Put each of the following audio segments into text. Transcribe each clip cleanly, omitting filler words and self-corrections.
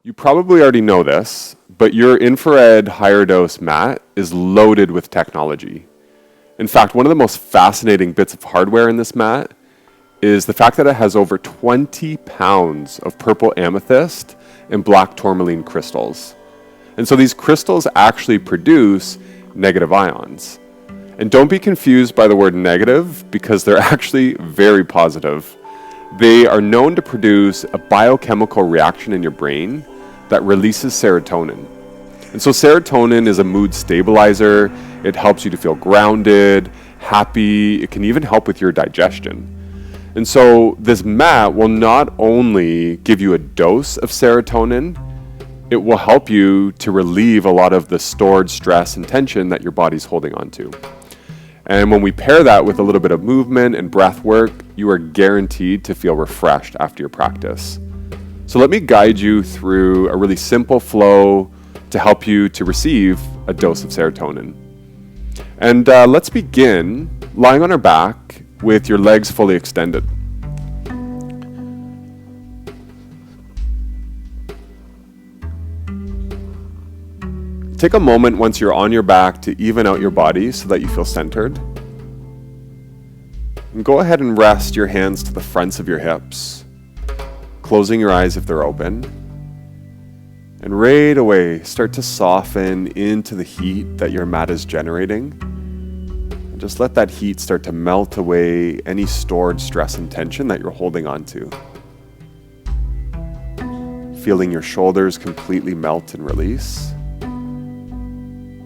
You probably already know this, but your infrared higher dose mat is loaded with technology. In fact, one of the most fascinating bits of hardware in this mat is the fact that it has over 20 pounds of purple amethyst and black tourmaline crystals. And so these crystals actually produce negative ions. And don't be confused by the word negative, because they're actually very positive. They are known to produce a biochemical reaction in your brain that releases serotonin. And so serotonin is a mood stabilizer. It helps you to feel grounded, happy. It can even help with your digestion. And so this mat will not only give you a dose of serotonin, it will help you to relieve a lot of the stored stress and tension that your body's holding on to. And when we pair that with a little bit of movement and breath work, you are guaranteed to feel refreshed after your practice. So let me guide you through a really simple flow to help you to receive a dose of serotonin. And let's begin lying on our back with your legs fully extended. Take a moment once you're on your back to even out your body so that you feel centered. And go ahead and rest your hands to the fronts of your hips, closing your eyes if they're open. And right away, start to soften into the heat that your mat is generating. And just let that heat start to melt away any stored stress and tension that you're holding on to. Feeling your shoulders completely melt and release.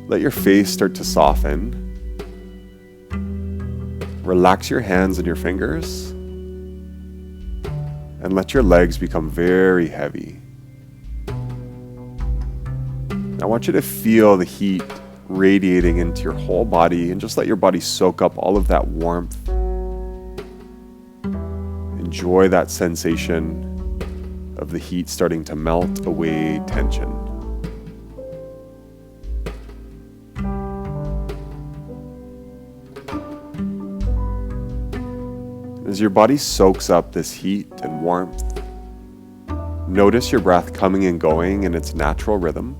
Let your face start to soften. Relax your hands and your fingers. And let your legs become very heavy. I want you to feel the heat radiating into your whole body, and just let your body soak up all of that warmth. Enjoy that sensation of the heat starting to melt away tension. As your body soaks up this heat and warmth, notice your breath coming and going in its natural rhythm.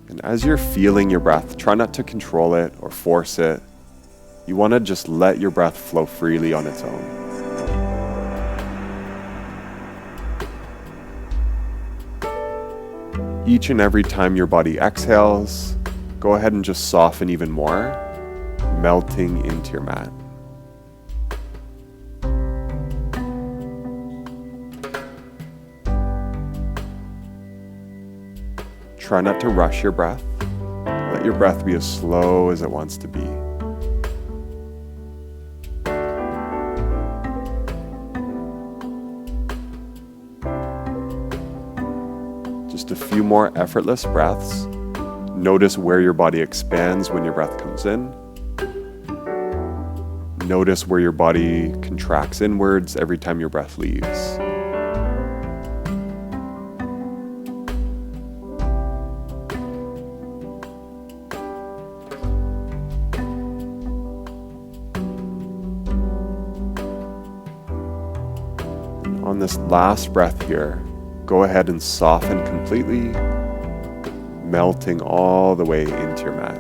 And as you're feeling your breath, try not to control it or force it. You want to just let your breath flow freely on its own. Each and every time your body exhales, go ahead and just soften even more, melting into your mat. Try not to rush your breath. Let your breath be as slow as it wants to be. Just a few more effortless breaths. Notice where your body expands when your breath comes in. Notice where your body contracts inwards every time your breath leaves. And on this last breath here, go ahead and soften completely, melting all the way into your mat.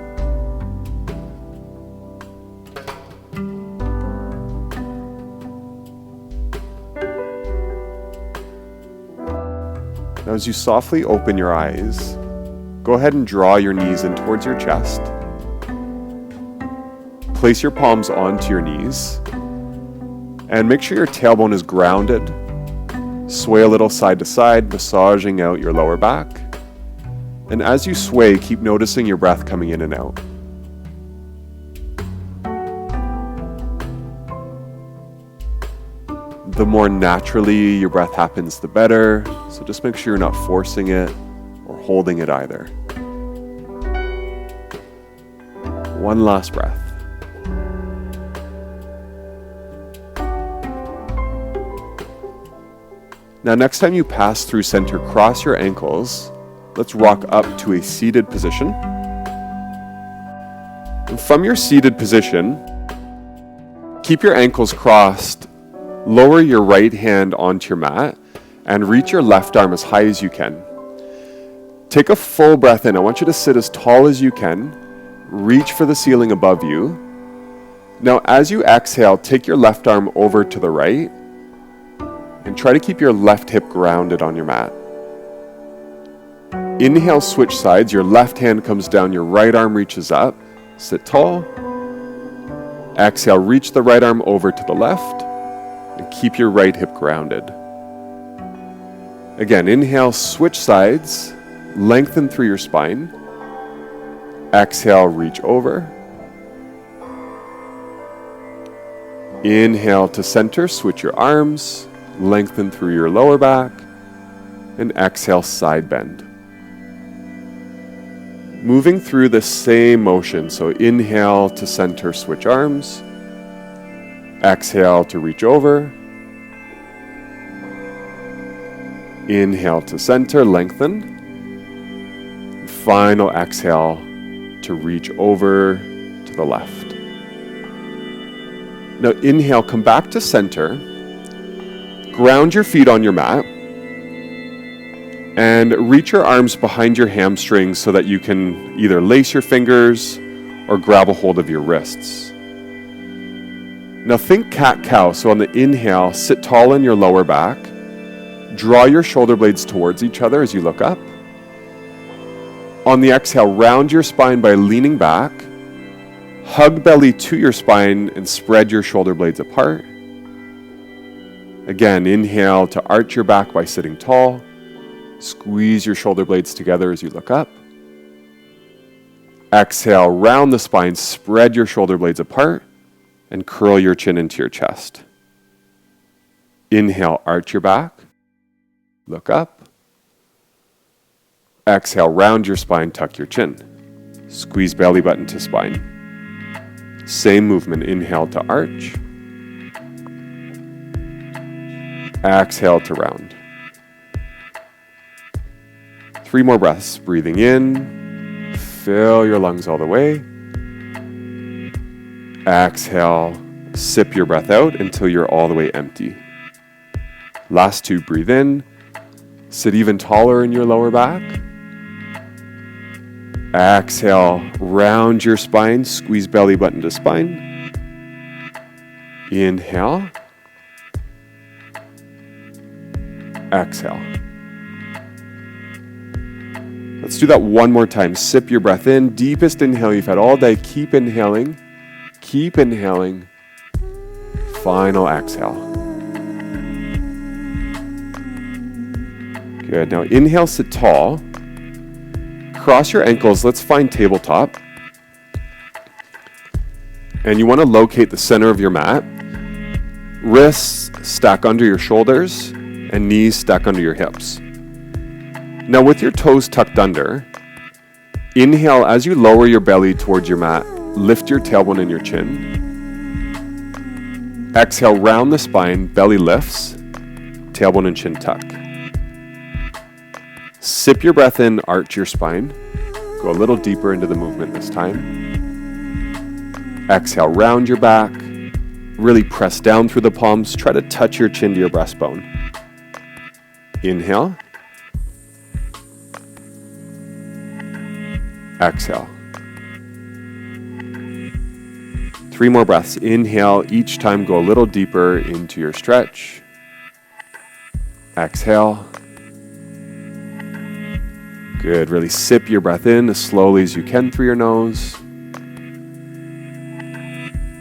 Now, as you softly open your eyes, go ahead and draw your knees in towards your chest. Place your palms onto your knees, and make sure your tailbone is grounded. Sway a little side to side, massaging out your lower back. And as you sway, keep noticing your breath coming in and out. The more naturally your breath happens, the better. So just make sure you're not forcing it or holding it either. One last breath. Now, next time you pass through center, cross your ankles. Let's rock up to a seated position. And from your seated position, keep your ankles crossed Lower your right hand onto your mat and reach your left arm as high as you can. Take a full breath in. I want you to sit as tall as you can. Reach for the ceiling above you. Now, as you exhale, take your left arm over to the right and try to keep your left hip grounded on your mat. Inhale, switch sides. Your left hand comes down, your right arm reaches up. Sit tall. Exhale, reach the right arm over to the left and keep your right hip grounded. Again, inhale, switch sides, lengthen through your spine. Exhale, reach over. Inhale to center, switch your arms, lengthen through your lower back, and exhale, side bend. Moving through the same motion, so inhale to center, switch arms. Exhale to reach over. Inhale to center, lengthen. Final exhale to reach over to the left. Now inhale, come back to center. Ground your feet on your mat. And reach your arms behind your hamstrings so that you can either lace your fingers or grab a hold of your wrists. Now think cat-cow. So on the inhale, sit tall in your lower back. Draw your shoulder blades towards each other as you look up. On the exhale, round your spine by leaning back. Hug belly to your spine and spread your shoulder blades apart. Again, inhale to arch your back by sitting tall. Squeeze your shoulder blades together as you look up. Exhale, round the spine, spread your shoulder blades apart, and curl your chin into your chest. Inhale, arch your back. Look up. Exhale, round your spine, tuck your chin. Squeeze belly button to spine. Same movement, inhale to arch. Exhale to round. 3 more breaths. Breathing in, fill your lungs all the way. Exhale, sip your breath out until you're all the way empty. Last 2, breathe in, sit even taller in your lower back. Exhale, round your spine, squeeze belly button to spine. Inhale. Exhale. Let's do that one more time. Sip your breath in. Deepest inhale you've had all day. Keep inhaling. Keep inhaling. Final exhale. Good. Now inhale, sit tall. Cross your ankles. Let's find tabletop. And you want to locate the center of your mat. Wrists stack under your shoulders and knees stack under your hips. Now with your toes tucked under, inhale as you lower your belly towards your mat, lift your tailbone and your chin. Exhale, round the spine, belly lifts, tailbone and chin tuck. Sip your breath in, arch your spine. Go a little deeper into the movement this time. Exhale, round your back. Really press down through the palms. Try to touch your chin to your breastbone. Inhale. Exhale. 3 more breaths. Inhale. Each time go a little deeper into your stretch. Exhale. Good. Really sip your breath in as slowly as you can through your nose.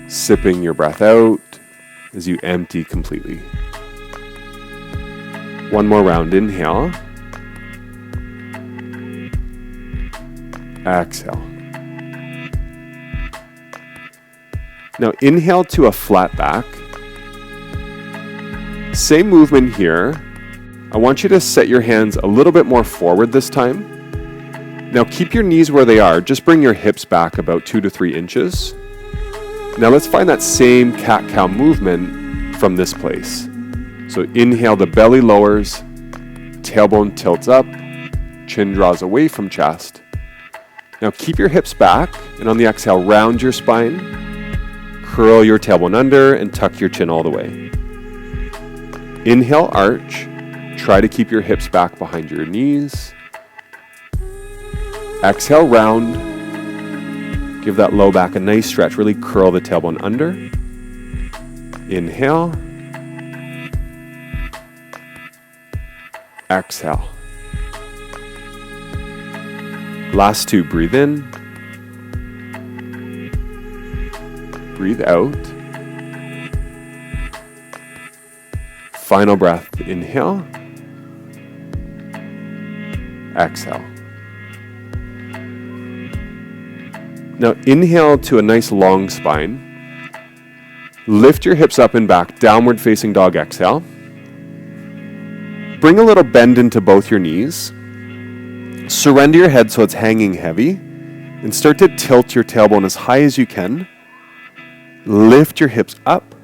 Sipping your breath out as you empty completely. One more round. Inhale. Exhale. Now inhale to a flat back. Same movement here. I want you to set your hands a little bit more forward this time. Now keep your knees where they are. Just bring your hips back about 2 to 3 inches. Now let's find that same cat-cow movement from this place. So inhale, the belly lowers, tailbone tilts up, chin draws away from chest. Now keep your hips back, and on the exhale, round your spine, curl your tailbone under, and tuck your chin all the way. Inhale, arch. Try to keep your hips back behind your knees. Exhale, round. Give that low back a nice stretch. Really curl the tailbone under. Inhale. Exhale. Last two, breathe in. Breathe out. Final breath, inhale. Exhale. Now inhale to a nice long spine. Lift your hips up and back, downward facing dog, exhale. Bring a little bend into both your knees. Surrender your head so it's hanging heavy. And start to tilt your tailbone as high as you can. Lift your hips up.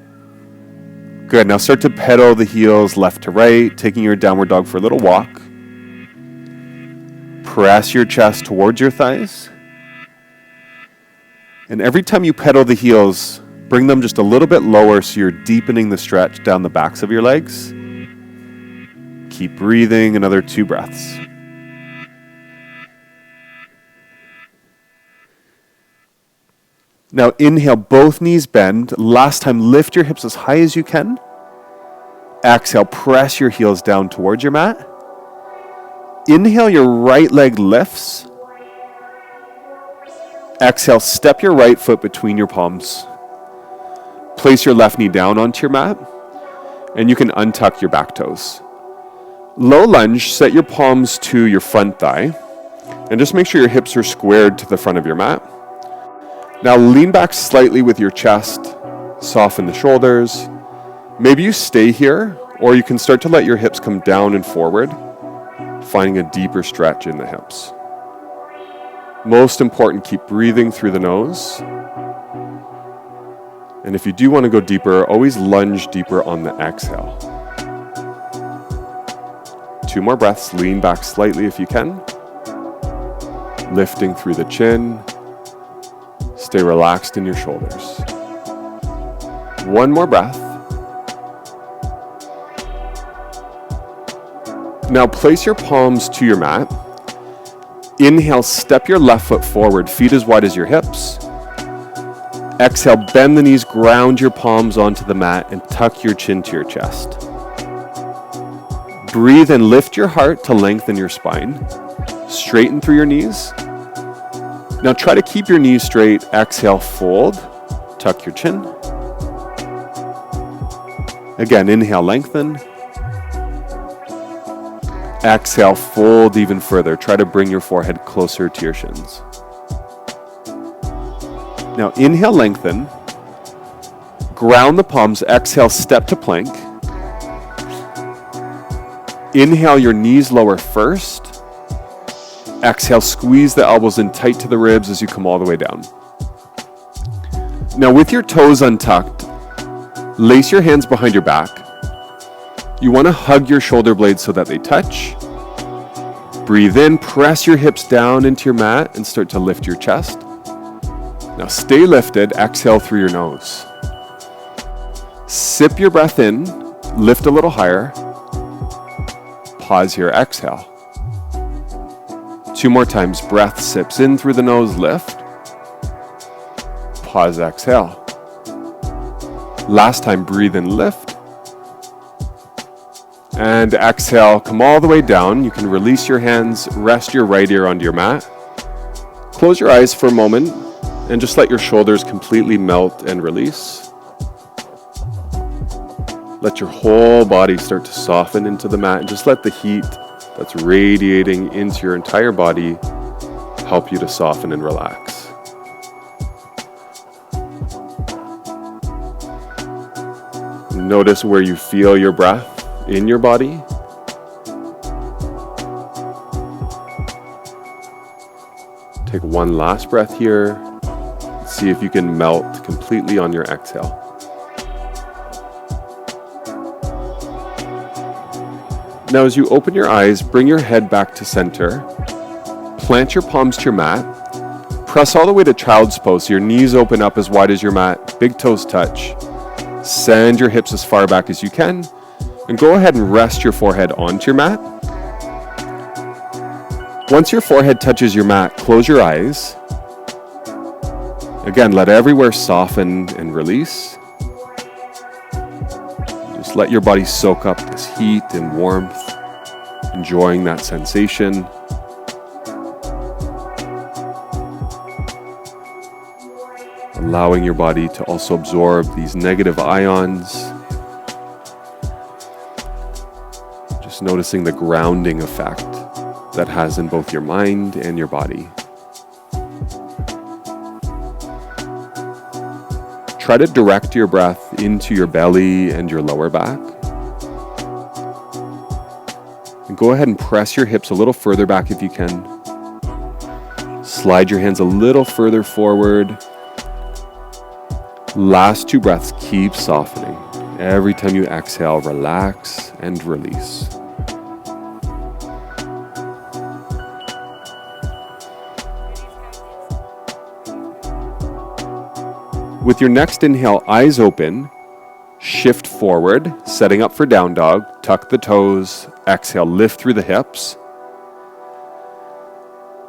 Good, now start to pedal the heels left to right, taking your downward dog for a little walk. Press your chest towards your thighs. And every time you pedal the heels, bring them just a little bit lower so you're deepening the stretch down the backs of your legs. Keep breathing, another 2 breaths. Now inhale, both knees bend. Last time, lift your hips as high as you can. Exhale, press your heels down towards your mat. Inhale, your right leg lifts. Exhale, step your right foot between your palms. Place your left knee down onto your mat, and you can untuck your back toes. Low lunge, set your palms to your front thigh, and just make sure your hips are squared to the front of your mat. Now lean back slightly with your chest, soften the shoulders. Maybe you stay here, or you can start to let your hips come down and forward, finding a deeper stretch in the hips. Most important, keep breathing through the nose. And if you do want to go deeper, always lunge deeper on the exhale. 2 more breaths, lean back slightly if you can. Lifting through the chin. Stay relaxed in your shoulders. 1 more breath. Now place your palms to your mat. Inhale, step your left foot forward, feet as wide as your hips. Exhale, bend the knees, ground your palms onto the mat, and tuck your chin to your chest. Breathe and lift your heart to lengthen your spine. Straighten through your knees. Now try to keep your knees straight. Exhale, fold, tuck your chin. Again, inhale, lengthen. Exhale, fold even further. Try to bring your forehead closer to your shins. Now inhale, lengthen. Ground the palms. Exhale, step to plank. Inhale, your knees lower first. Exhale, squeeze the elbows in tight to the ribs as you come all the way down. Now with your toes untucked, lace your hands behind your back. You want to hug your shoulder blades so that they touch. Breathe in, press your hips down into your mat and start to lift your chest. Now stay lifted, exhale through your nose. Sip your breath in, lift a little higher. Pause here, exhale. 2 more times, breath sips in through the nose, lift. Pause, exhale. Last time, breathe in, lift. And exhale, come all the way down. You can release your hands, rest your right ear onto your mat. Close your eyes for a moment and just let your shoulders completely melt and release. Let your whole body start to soften into the mat and just let the heat that's radiating into your entire body help you to soften and relax. Notice where you feel your breath in your body. Take one last breath here. See if you can melt completely on your exhale. Now as you open your eyes, bring your head back to center. Plant your palms to your mat. Press all the way to child's pose so your knees open up as wide as your mat. Big toes touch. Send your hips as far back as you can. And go ahead and rest your forehead onto your mat. Once your forehead touches your mat, close your eyes. Again, let everywhere soften and release. Just let your body soak up this heat and warmth, enjoying that sensation. Allowing your body to also absorb these negative ions. Just noticing the grounding effect that has in both your mind and your body. Try to direct your breath into your belly and your lower back. And go ahead and press your hips a little further back if you can. Slide your hands a little further forward. Last 2 breaths, keep softening. Every time you exhale, relax and release. With your next inhale, eyes open, shift forward, setting up for down dog, tuck the toes, exhale, lift through the hips.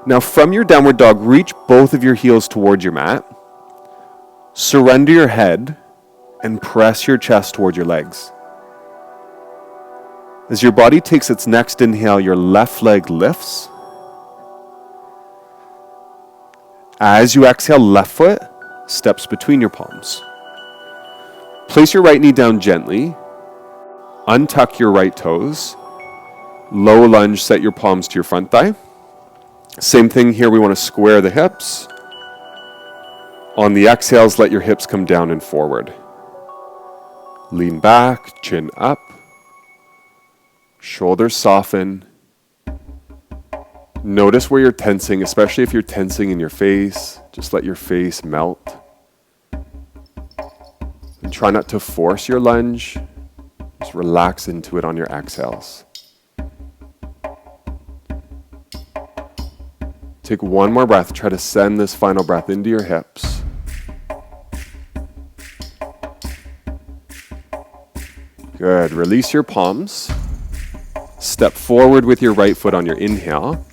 Now from your downward dog, reach both of your heels towards your mat. Surrender your head and press your chest towards your legs. As your body takes its next inhale, your left leg lifts. As you exhale, left foot steps between your palms. Place your right knee down gently. Untuck your right toes. Low lunge, set your palms to your front thigh. Same thing here, we want to square the hips. On the exhales, let your hips come down and forward. Lean back, chin up. Shoulders soften. Notice where you're tensing, especially if you're tensing in your face. Just let your face melt. And try not to force your lunge. Just relax into it on your exhales. Take one more breath. Try to send this final breath into your hips. Good. Release your palms. Step forward with your right foot on your inhale.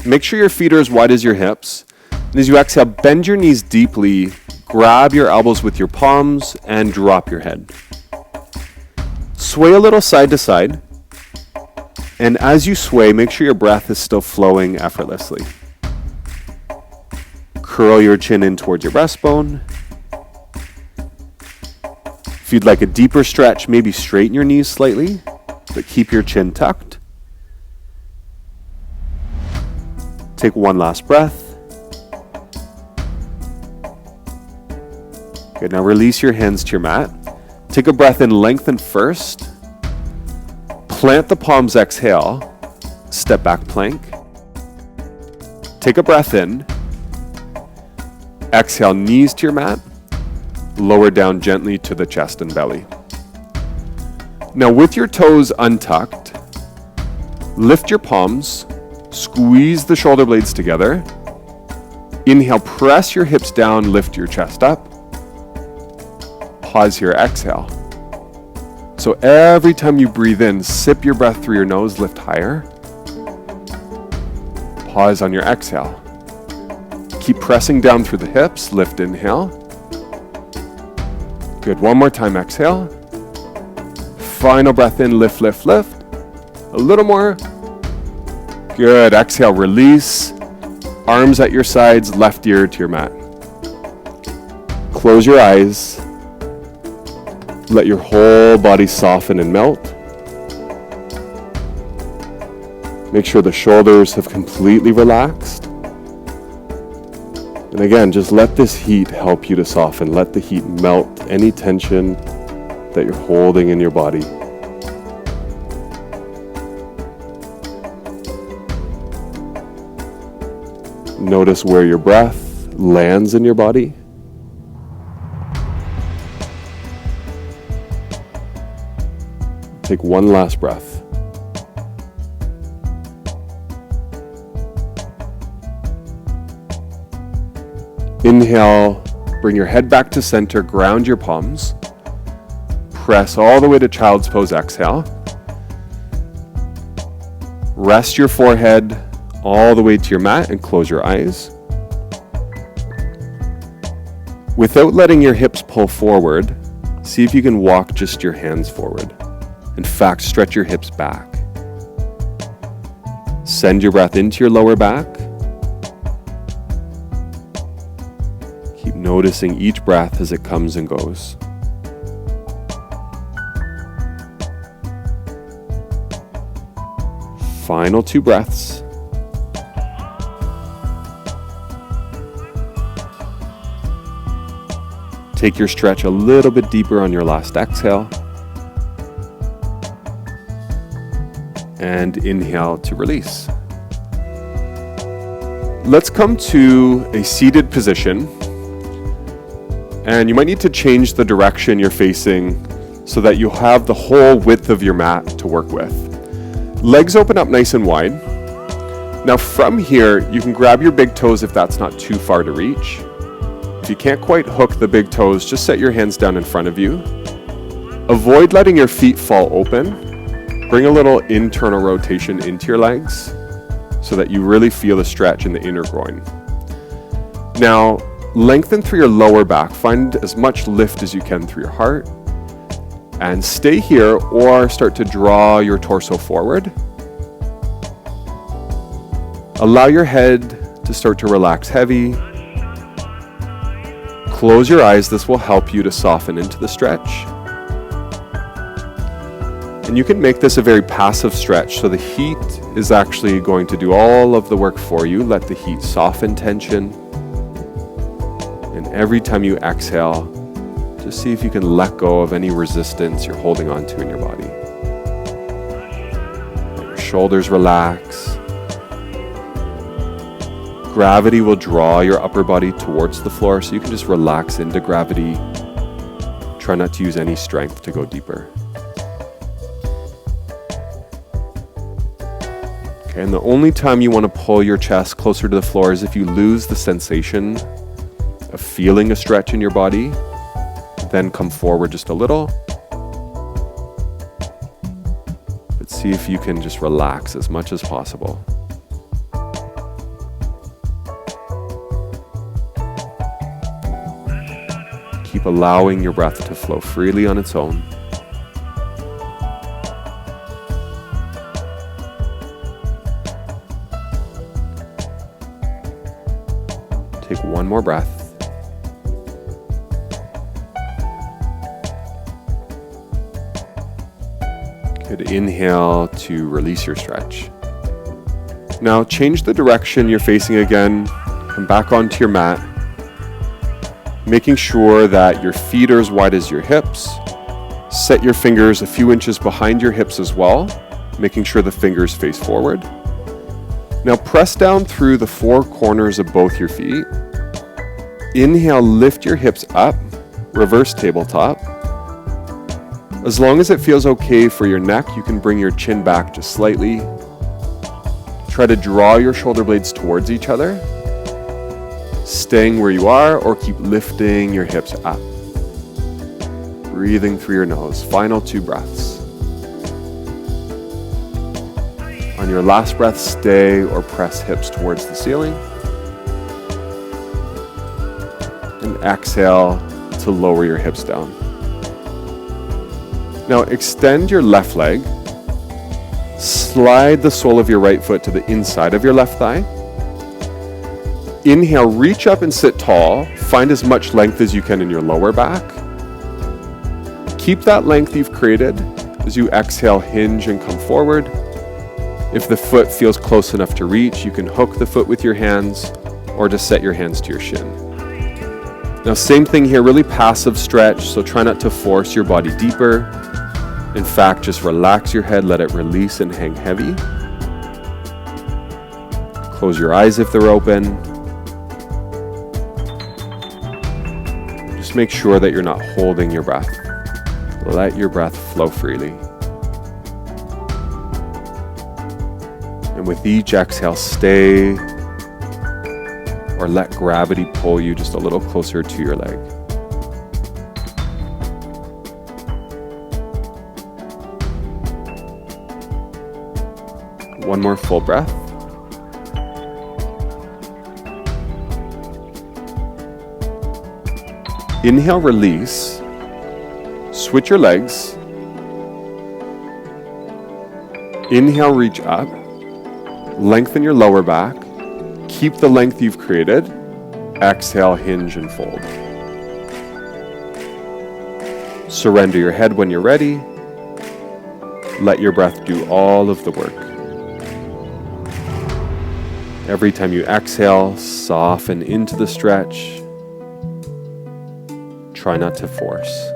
Make sure your feet are as wide as your hips. And as you exhale, bend your knees deeply. Grab your elbows with your palms and drop your head. Sway a little side to side. And as you sway, make sure your breath is still flowing effortlessly. Curl your chin in towards your breastbone. If you'd like a deeper stretch, maybe straighten your knees slightly, but keep your chin tucked. Take one last breath. Good, now release your hands to your mat. Take a breath in, lengthen first. Plant the palms, exhale. Step back plank. Take a breath in. Exhale, knees to your mat. Lower down gently to the chest and belly. Now with your toes untucked, lift your palms, squeeze the shoulder blades together. Inhale, press your hips down, lift your chest up. Pause here, exhale. So every time you breathe in, sip your breath through your nose, lift higher. Pause on your exhale. Keep pressing down through the hips, lift, inhale. Good, one more time, exhale. Final breath in, lift, lift, lift. A little more. Good, exhale, release. Arms at your sides, left ear to your mat. Close your eyes. Let your whole body soften and melt. Make sure the shoulders have completely relaxed. And again, just let this heat help you to soften. Let the heat melt any tension that you're holding in your body. Notice where your breath lands in your body. Take one last breath. Inhale, bring your head back to center, ground your palms. press all the way to child's pose, exhale. Rest your forehead all the way to your mat and close your eyes. Without letting your hips pull forward, see if you can walk just your hands forward. In fact, stretch your hips back. Send your breath into your lower back. Keep noticing each breath as it comes and goes. Final 2 breaths. Take your stretch a little bit deeper on your last exhale. And inhale to release. Let's come to a seated position. And you might need to change the direction you're facing so that you have the whole width of your mat to work with. Legs open up nice and wide. Now from here, you can grab your big toes if that's not too far to reach. If you can't quite hook the big toes, just set your hands down in front of you. Avoid letting your feet fall open. Bring a little internal rotation into your legs so that you really feel the stretch in the inner groin. Now, lengthen through your lower back. Find as much lift as you can through your heart. And stay here or start to draw your torso forward. Allow your head to start to relax heavy. Close your eyes. This will help you to soften into the stretch. And you can make this a very passive stretch, so the heat is actually going to do all of the work for you. Let the heat soften tension. And every time you exhale, just see if you can let go of any resistance you're holding on to in your body. Let your shoulders relax. Gravity will draw your upper body towards the floor, so you can just relax into gravity. Try not to use any strength to go deeper. Okay, and the only time you want to pull your chest closer to the floor is if you lose the sensation of feeling a stretch in your body. Then come forward just a little. But see if you can just relax as much as possible. Keep allowing your breath to flow freely on its own. Take one more breath. Good. Inhale to release your stretch. Now change the direction you're facing again. Come back onto your mat. Making sure that your feet are as wide as your hips. Set your fingers a few inches behind your hips as well, making sure the fingers face forward. Now press down through the 4 corners of both your feet. Inhale, lift your hips up, reverse tabletop. As long as it feels okay for your neck, you can bring your chin back just slightly. Try to draw your shoulder blades towards each other, staying where you are, or keep lifting your hips up. Breathing through your nose. Final 2 breaths. On your last breath, stay or press hips towards the ceiling. And exhale to lower your hips down. Now extend your left leg. Slide the sole of your right foot to the inside of your left thigh. Inhale, reach up and sit tall. Find as much length as you can in your lower back. Keep that length you've created. As you exhale, hinge and come forward. If the foot feels close enough to reach, you can hook the foot with your hands or just set your hands to your shin. Now same thing here, really passive stretch, so try not to force your body deeper. In fact, just relax your head, let it release and hang heavy. Close your eyes if they're open. Just make sure that you're not holding your breath. Let your breath flow freely. And with each exhale, stay or let gravity pull you just a little closer to your leg. One more full breath. Inhale, release. Switch your legs. Inhale, reach up. Lengthen your lower back. Keep the length you've created. Exhale, hinge and fold. Surrender your head when you're ready. Let your breath do all of the work. Every time you exhale, soften into the stretch. Try not to force.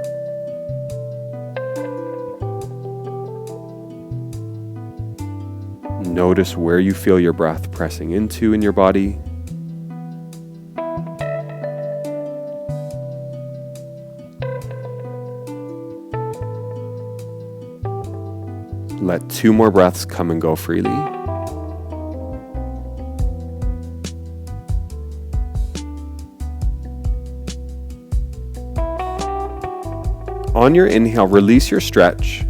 Notice where you feel your breath pressing into in your body. Let 2 more breaths come and go freely. On your inhale, release your stretch.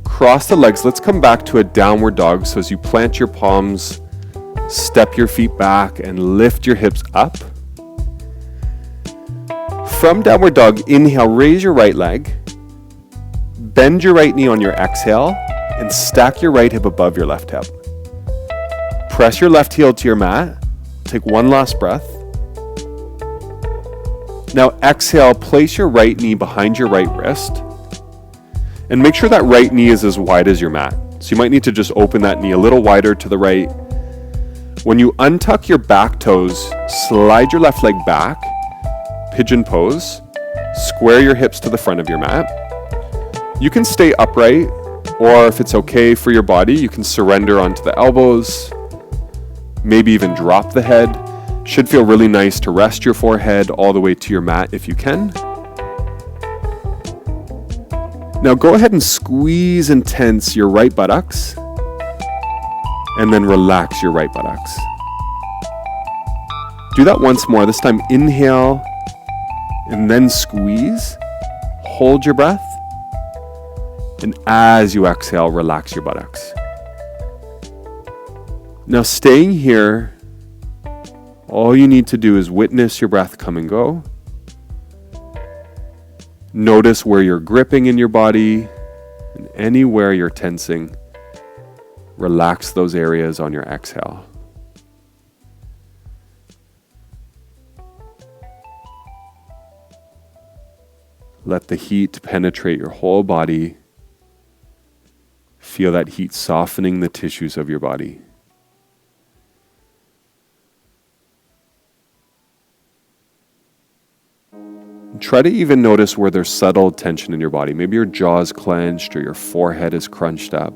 Cross the legs. Let's come back to a downward dog. So as you plant your palms, step your feet back and lift your hips up. From downward dog, inhale, raise your right leg. Bend your right knee on your exhale and stack your right hip above your left hip. Press your left heel to your mat. Take one last breath. Now exhale, place your right knee behind your right wrist. And make sure that right knee is as wide as your mat. So you might need to just open that knee a little wider to the right. When you untuck your back toes, slide your left leg back, pigeon pose, square your hips to the front of your mat. You can stay upright, or if it's okay for your body, you can surrender onto the elbows, maybe even drop the head. Should feel really nice to rest your forehead all the way to your mat if you can. Now go ahead and squeeze and tense your right buttocks, and then relax your right buttocks. Do that once more. This time inhale, and then squeeze. Hold your breath. And as you exhale, relax your buttocks. Now staying here, all you need to do is witness your breath come and go. Notice where you're gripping in your body, and anywhere you're tensing, relax those areas on your exhale. Let the heat penetrate your whole body. Feel that heat softening the tissues of your body. Try to even notice where there's subtle tension in your body. Maybe your jaw's clenched or your forehead is crunched up.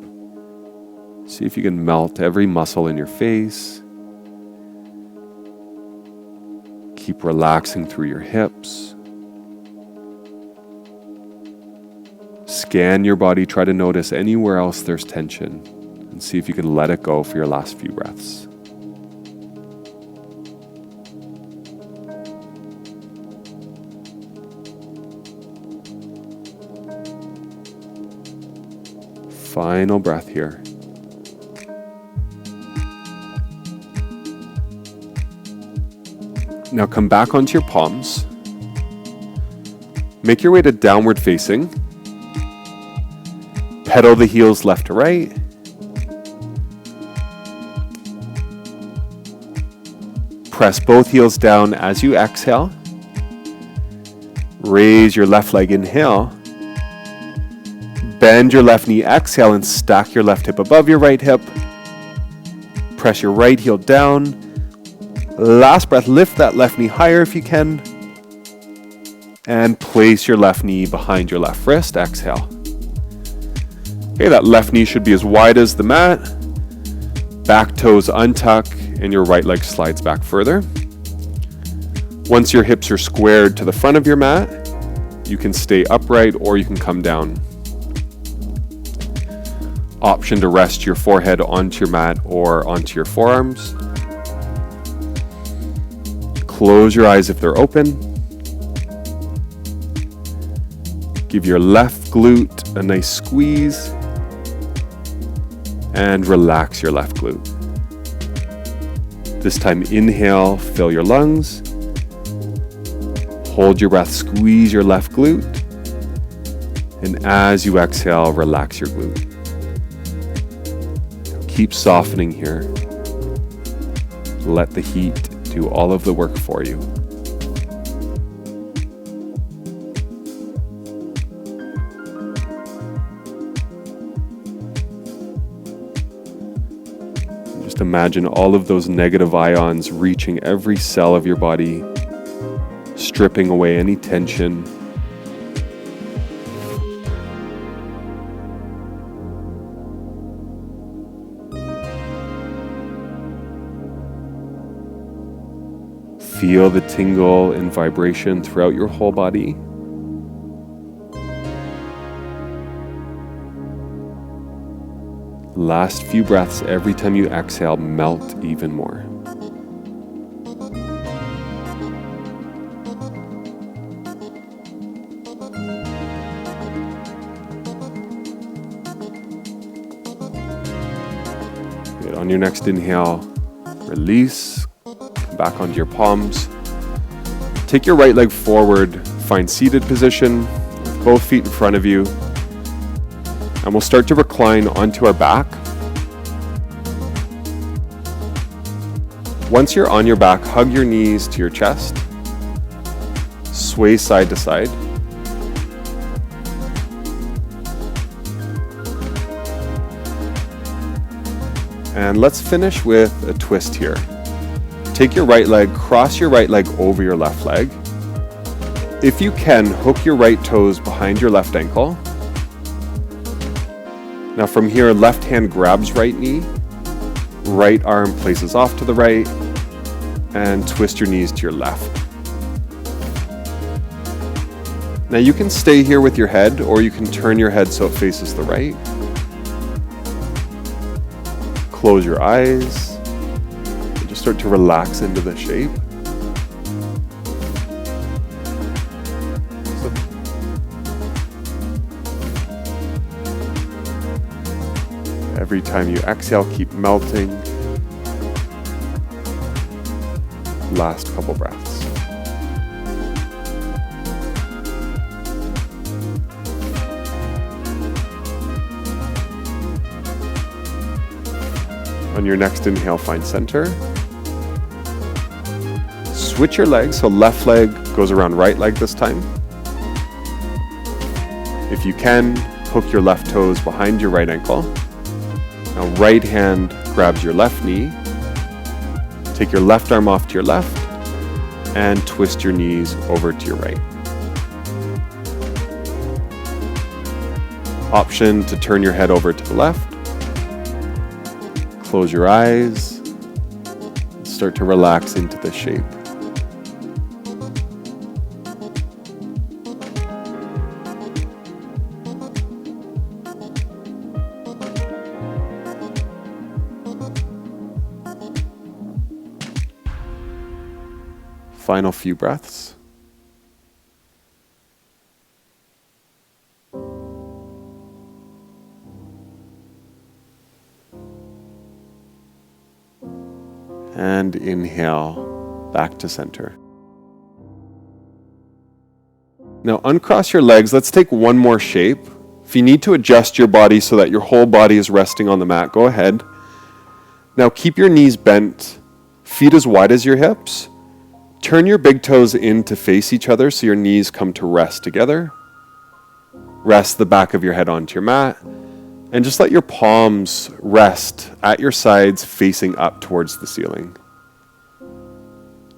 See if you can melt every muscle in your face. Keep relaxing through your hips. Scan your body. Try to notice anywhere else there's tension and see if you can let it go for your last few breaths. Final breath here. Now come back onto your palms. Make your way to downward facing. Pedal the heels left to right. Press both heels down as you exhale. Raise your left leg, inhale. Bend your left knee, exhale, and stack your left hip above your right hip. Press your right heel down. Last breath, lift that left knee higher if you can. And place your left knee behind your left wrist, exhale. Okay, that left knee should be as wide as the mat. Back toes untuck, and your right leg slides back further. Once your hips are squared to the front of your mat, you can stay upright or you can come down. Option to rest your forehead onto your mat or onto your forearms. Close your eyes if they're open. Give your left glute a nice squeeze. and relax your left glute. This time, inhale, fill your lungs. Hold your breath, squeeze your left glute. And as you exhale, relax your glute. Keep softening here. Let the heat do all of the work for you. Just imagine all of those negative ions reaching every cell of your body, stripping away any tension. Feel the tingle and vibration throughout your whole body. Last few breaths, every time you exhale, melt even more. Good. On your next inhale, release. Back onto your palms. Take your right leg forward, find seated position with both feet in front of you. And we'll start to recline onto our back. Once you're on your back, hug your knees to your chest. Sway side to side. And let's finish with a twist here. Take your right leg, cross your right leg over your left leg. If you can, hook your right toes behind your left ankle. Now from here, left hand grabs right knee, right arm places off to the right, and twist your knees to your left. Now you can stay here with your head, or you can turn your head so it faces the right. Close your eyes. Start to relax into the shape. Every time you exhale, keep melting. Last couple breaths. On your next inhale, find center. Switch your legs, so left leg goes around right leg this time. If you can, hook your left toes behind your right ankle. Now right hand grabs your left knee. Take your left arm off to your left and twist your knees over to your right. Option to turn your head over to the left. Close your eyes. Start to relax into the shape. Final few breaths. And inhale back to center. Now uncross your legs. Let's take one more shape. If you need to adjust your body so that your whole body is resting on the mat, go ahead. Now keep your knees bent, feet as wide as your hips. Turn your big toes in to face each other so your knees come to rest together. Rest the back of your head onto your mat. And just let your palms rest at your sides facing up towards the ceiling.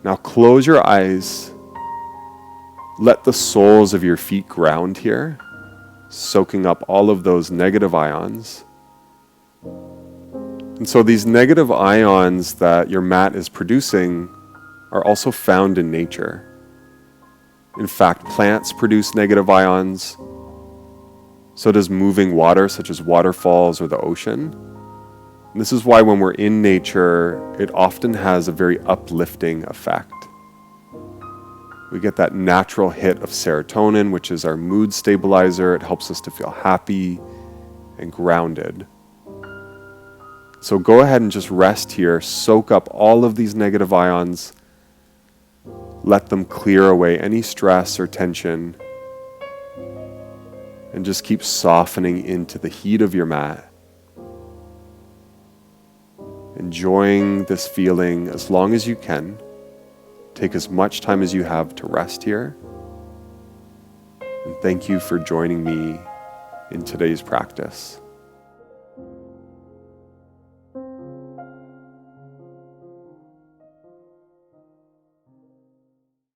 Now close your eyes. Let the soles of your feet ground here, soaking up all of those negative ions. And so these negative ions that your mat is producing are also found in nature. In fact, plants produce negative ions. So does moving water, such as waterfalls or the ocean. And this is why when we're in nature, it often has a very uplifting effect. We get that natural hit of serotonin, which is our mood stabilizer. It helps us to feel happy and grounded. So go ahead and just rest here, soak up all of these negative ions, let them clear away any stress or tension, and just keep softening into the heat of your mat. Enjoying this feeling as long as you can. Take as much time as you have to rest here. And thank you for joining me in today's practice.